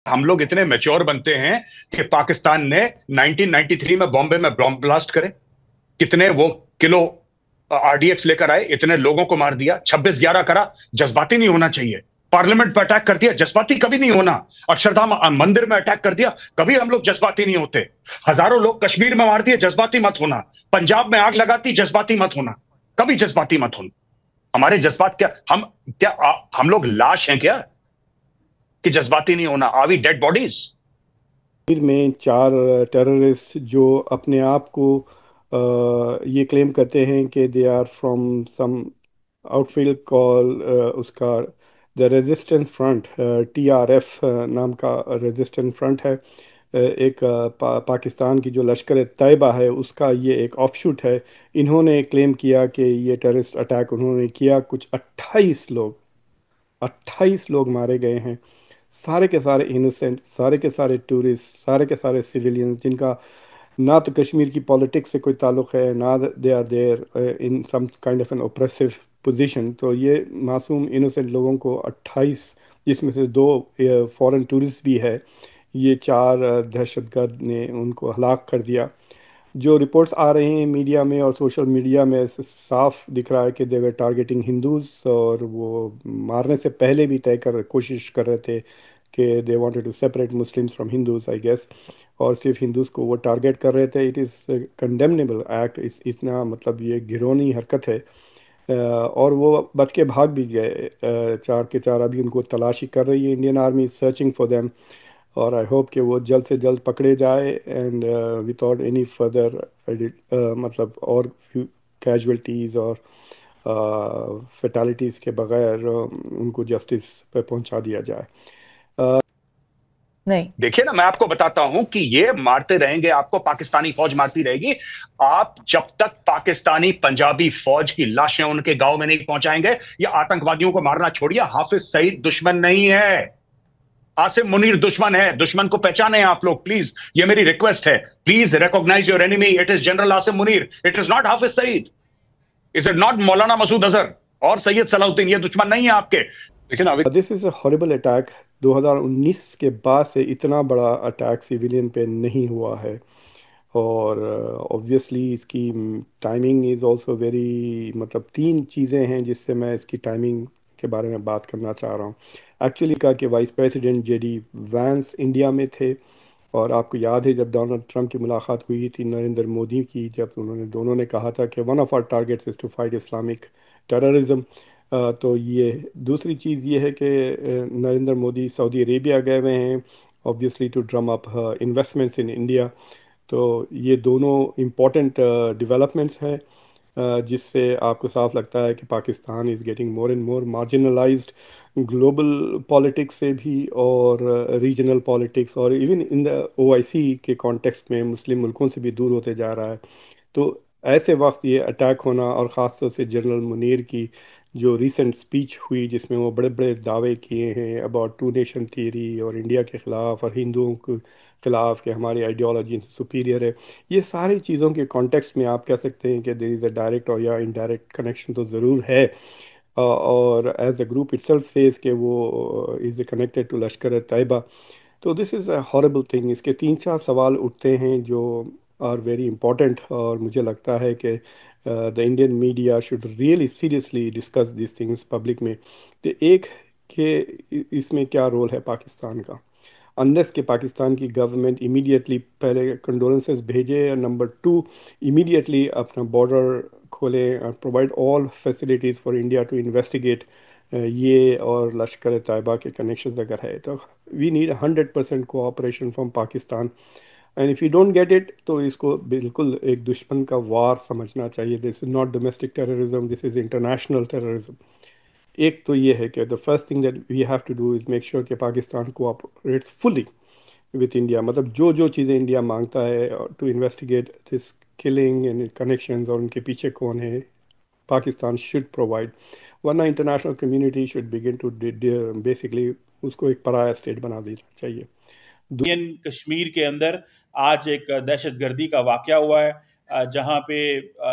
हम लोग इतने मैच्योर बनते हैं कि पाकिस्तान ने 1993 में बॉम्बे में बॉम्ब ब्लास्ट करे, कितने वो किलो आरडीएक्स लेकर आए, इतने लोगों को मार दिया, 26/11 करा। जज्बाती नहीं होना चाहिए। पार्लियामेंट पर अटैक कर दिया, जज्बाती कभी नहीं होना। अक्षरधाम मंदिर में अटैक कर दिया, कभी हम लोग जज्बाती नहीं होते। हजारों लोग कश्मीर में मार दिए, जज्बाती मत होना। पंजाब में आग लगाती, जज्बाती मत होना, कभी जज्बाती मत होना। हमारे जज्बात क्या, हम लोग लाश हैं क्या कि जज्बाती नहीं होना? Are we dead bodies? Kashmir में 4 टेररिस्ट जो अपने आप को ये क्लेम करते हैं कि they are from some outfield call उसका द रेजिस्टेंस फ्रंट, TRF नाम का रेजिस्टेंस फ्रंट है। एक पाकिस्तान की जो लश्कर तैयबा है उसका ये एक ऑफशूट है। इन्होंने क्लेम किया कि ये टेररिस्ट अटैक उन्होंने किया। कुछ 28 लोग मारे गए हैं। सारे के सारे इनोसेंट, सारे के सारे टूरिस्ट, सारे के सारे सिविलियंस, जिनका ना तो कश्मीर की पॉलिटिक्स से कोई ताल्लुक है, ना they are there in some kind of an oppressive position. तो ये मासूम इनोसेंट लोगों को 28, जिसमें से 2 फॉरेन टूरिस्ट भी है, ये 4 दहशतगर्द ने उनको हलाक कर दिया। जो रिपोर्ट्स आ रहे हैं मीडिया में और सोशल मीडिया में, साफ दिख रहा है कि दे वर टारगेटिंग हिंदूज, और वो मारने से पहले भी तय कर कोशिश कर रहे थे कि they wanted to separate Muslims from Hindus, I guess. और सिर्फ हिंदूज को वो टारगेट कर रहे थे। It is condemnable act. इतना मतलब ये घिनौनी हरकत है। और वो बच के भाग भी गए। 4 के 4 अभी उनको तलाशी कर रही है। Indian army searching for them, और आई होप कि वो जल्द से जल्द पकड़े जाए, एंड विदाउट एनी फर्दर मतलब और कैजुअलिटीज़ और फैटालिटीज़ के बगैर उनको जस्टिस पे पहुंचा दिया जाए। नहीं। देखिए ना, मैं आपको बताता हूं कि ये मारते रहेंगे आपको, पाकिस्तानी फौज मारती रहेगी। आप जब तक पाकिस्तानी पंजाबी फौज की लाशें उनके गांव में नहीं पहुंचाएंगे, या आतंकवादियों को मारना छोड़िए, हाफिज सईद दुश्मन नहीं है, आसिम मुनीर दुश्मन है। दुश्मन को पहचाने आप लोग प्लीज, ये मेरी रिक्वेस्ट है। Please recognise your enemy, it is general Asim Munir, it is not Hafiz Saeed, is it not Maulana Masood Azhar और सैयद सलाउद्दीन। ये दुश्मन नहीं है आपके। लेकिन अभी this is a horrible attack. 2019 के बाद से इतना बड़ा अटैक सिविलियन पे नहीं हुआ है। और ऑब्वियसली इसकी टाइमिंग इज़ आल्सो वेरी, मतलब 3 चीज़ें हैं जिससे मैं इसकी टाइमिंग के बारे में बात करना चाह रहा हूँ। एक्चुअली कहा कि vice president JD Vance India में थे, और आपको याद है जब डोनाल्ड ट्रंप की मुलाकात हुई थी नरेंद्र मोदी की, जब उन्होंने दोनों ने कहा था कि one of our targets is to fight Islamic terrorism. तो ये दूसरी चीज़ ये है कि नरेंद्र मोदी सऊदी अरेबिया गए हुए हैं, obviously to drum up investments in India. तो ये दोनों इम्पॉर्टेंट डेवलपमेंट्स हैं, जिससे आपको साफ लगता है कि Pakistan is getting more and more marginalised global politics से भी, और रीजनल पॉलिटिक्स, और इवन इन द OIC के कॉन्टेक्स्ट में मुस्लिम मुल्कों से भी दूर होते जा रहा है। तो ऐसे वक्त ये अटैक होना, और ख़ास तौर से जनरल मुनीर की जो रीसेंट स्पीच हुई जिसमें वो बड़े बड़े दावे किए हैं अबाउट 2 नेशन थ्योरी और इंडिया के ख़िलाफ़ और हिंदुओं के ख़िलाफ़ कि हमारी आइडियोलॉजी सुपीरियर है, ये सारी चीज़ों के कॉन्टेक्स्ट में आप कह सकते हैं कि देयर इज़ अ डायरेक्ट और या इनडायरेक्ट कनेक्शन तो ज़रूर है। और as a group itself says कि वो is connected to Lashkar Taiba. तो this is a horrible thing. इसके 3-4 सवाल उठते हैं जो आर वेरी इंपॉर्टेंट, और मुझे लगता है कि the Indian media should really seriously discuss this things public में। तो एक कि इसमें क्या रोल है पाकिस्तान का, अनलेस कि पाकिस्तान की गवर्नमेंट इमीडिएटली पहले कंडोलेंसेस भेजे, और नंबर 2 इमीडिएटली अपना बॉर्डर खोलें और provide all facilities for India to investigate ये और लश्कर तैयबा के कनेक्शंस अगर है तो we need 100% cooperation from Pakistan. And if you don't get it तो इसको बिल्कुल एक दुश्मन का वार समझना चाहिए। This is not domestic terrorism, this is international terrorism. एक तो ये है कि the first thing that we have to do is make sure कि Pakistan cooperates fully with India, मतलब जो जो चीज़ें इंडिया मांगता है to investigate this killing and connections और उनके पीछे कौन है, पाकिस्तान शुड प्रोवाइड। वरना international community should begin to basically उसको एक पराया स्टेट बना देना चाहिए। इंडियन कश्मीर के अंदर आज एक दहशतगर्दी का वाकया हुआ है, जहां पे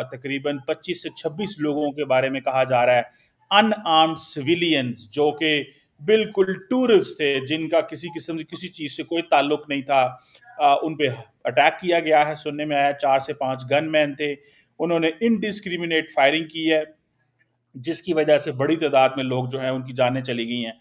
तकरीबन 25 से 26 लोगों के बारे में कहा जा रहा है, अनआर्म्ड सिविलियंस जो कि बिल्कुल टूरिस्ट थे जिनका किसी किस्म किसी चीज से कोई ताल्लुक नहीं था, उन पे अटैक किया गया है। सुनने में आया 4 से 5 गनमैन थे, उन्होंने इनडिस्क्रिमिनेट फायरिंग की है, जिसकी वजह से बड़ी तादाद में लोग जो हैं उनकी जानें चली गई हैं।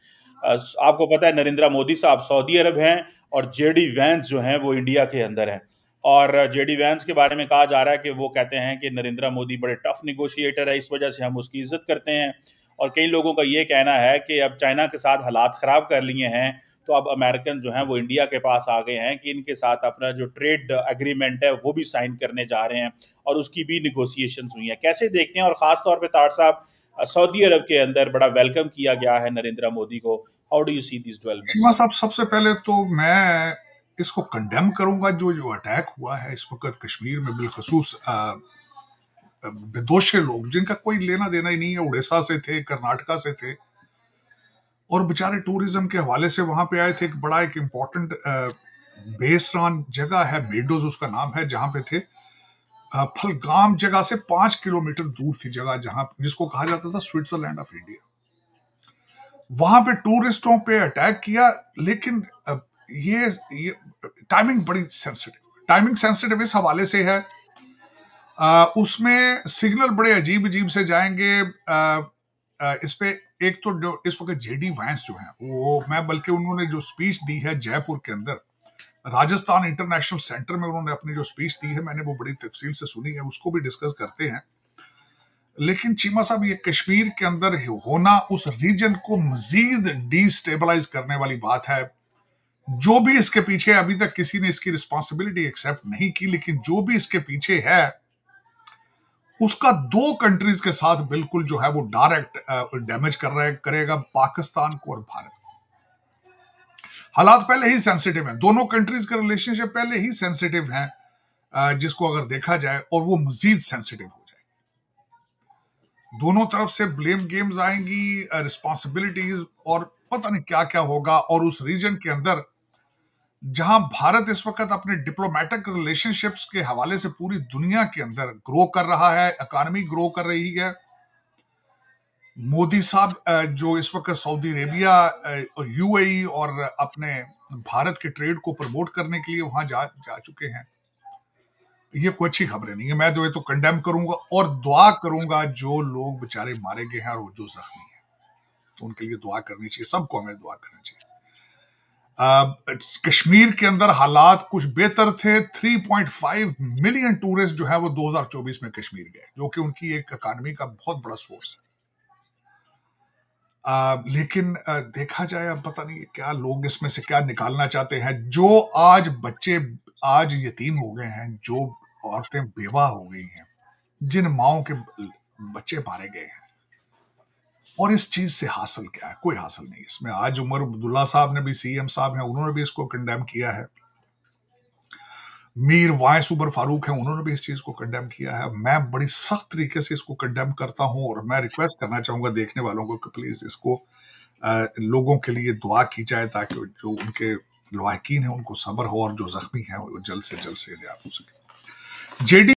आपको पता है नरेंद्र मोदी साहब सऊदी अरब हैं और जेडी वैंस जो हैं वो इंडिया के अंदर हैं। और जेडी वैंस के बारे में कहा जा रहा है कि वो कहते हैं कि नरेंद्र मोदी बड़े टफ निगोशिएटर है, इस वजह से हम उसकी इज्जत करते हैं। और कई लोगों का ये कहना है कि अब चाइना के साथ हालात ख़राब कर लिए हैं, तो अब अमेरिकन जो हैं वो इंडिया के पास आ गए हैं कि इनके साथ अपना जो ट्रेड एग्रीमेंट है वो भी साइन करने जा रहे हैं, और उसकी भी निगोसिएशंस हुई हैं। कैसे देखते हैं? और ख़ास तौर पे तार साहब, सऊदी अरब के अंदर बड़ा वेलकम किया गया है नरेंद्र मोदी को। How do you see this developments? Seema साहब, सबसे पहले तो मैं इसको कंडेम करूंगा जो अटैक हुआ है इस वक्त कश्मीर में, बिलखसूस बेदोशे लोग जिनका कोई लेना देना ही नहीं है, उड़ीसा से थे, कर्नाटका से थे, और बेचारे टूरिज्म के हवाले से वहां पे आए थे। एक बड़ा एक इम्पोर्टेंट बेसरान जगह है, मेडोज उसका नाम है, जहां पे थे। फलगाम जगह से 5 किलोमीटर दूर थी जगह, जहां जिसको कहा जाता था स्विट्जरलैंड ऑफ इंडिया। वहां पे टूरिस्टों पे अटैक किया, लेकिन ये टाइमिंग बड़ी सेंसिटिव इस हवाले से है, उसमें सिग्नल बड़े अजीब अजीब से जाएंगे। इस पे एक तो जो इस वक्त जेडी वैंस जो है वो, मैं बल्कि उन्होंने जो स्पीच दी है जयपुर के अंदर राजस्थान इंटरनेशनल सेंटर में, उन्होंने अपनी जो स्पीच दी है मैंने वो बड़ी तफसील से सुनी है, उसको भी डिस्कस करते हैं। लेकिन चीमा साहब, ये कश्मीर के अंदर होना उस रीजन को मजीद डिस्टेबलाइज करने वाली बात है। जो भी इसके पीछे, अभी तक किसी ने इसकी रिस्पॉन्सिबिलिटी एक्सेप्ट नहीं की, लेकिन जो भी इसके पीछे है उसका 2 कंट्रीज के साथ बिल्कुल जो है वो डायरेक्ट डैमेज करेगा, पाकिस्तान को और भारत को। हालात पहले ही सेंसिटिव हैं, दोनों कंट्रीज का रिलेशनशिप पहले ही सेंसिटिव है, जिसको अगर देखा जाए, और वो मजीद सेंसिटिव हो जाए। दोनों तरफ से ब्लेम गेम्स आएंगी, रिस्पॉन्सिबिलिटीज, और पता नहीं क्या क्या होगा। और उस रीजन के अंदर जहां भारत इस वक्त अपने डिप्लोमेटिक रिलेशनशिप्स के हवाले से पूरी दुनिया के अंदर ग्रो कर रहा है, इकोनॉमी ग्रो कर रही है। मोदी साहब जो इस वक्त सऊदी अरेबिया और यूएई और अपने भारत के ट्रेड को प्रमोट करने के लिए वहां जा चुके हैं, ये कोई अच्छी खबरें नहीं है। मैं तो ये तो कंडेम करूंगा और दुआ करूंगा जो लोग बेचारे मारे गए हैं और जो जख्मी हैं, तो उनके लिए दुआ करनी चाहिए, सबको हमें दुआ करनी चाहिए। कश्मीर के अंदर हालात कुछ बेहतर थे। 3.5 मिलियन टूरिस्ट जो है वो 2024 में कश्मीर गए, जो कि उनकी एक इकोनॉमी का बहुत बड़ा सोर्स है। लेकिन देखा जाए, अब पता नहीं क्या लोग इसमें से क्या निकालना चाहते हैं। जो आज बच्चे आज यतीम हो गए हैं, जो औरतें बेवा हो गई हैं, जिन माओं के बच्चे मारे गए हैं, और इस चीज से हासिल क्या है? कोई हासिल नहीं इसमें। आज उमर अब्दुल्ला साहब ने भी, सीएम साहब हैं, उन्होंने भी इसको कंडेम किया है। मीर वाइस उमर फारूक हैं, उन्होंने भी इस चीज को कंडेम किया है। मैं बड़ी सख्त तरीके से इसको कंडेम करता हूं, और मैं रिक्वेस्ट करना चाहूंगा देखने वालों को कि प्लीज इसको लोगों के लिए दुआ की जाए, ताकि जो उनके लवाहिकीन है उनको सब्र हो, और जो जख्मी है वो जल्द से जल्द से हो सके। जेडी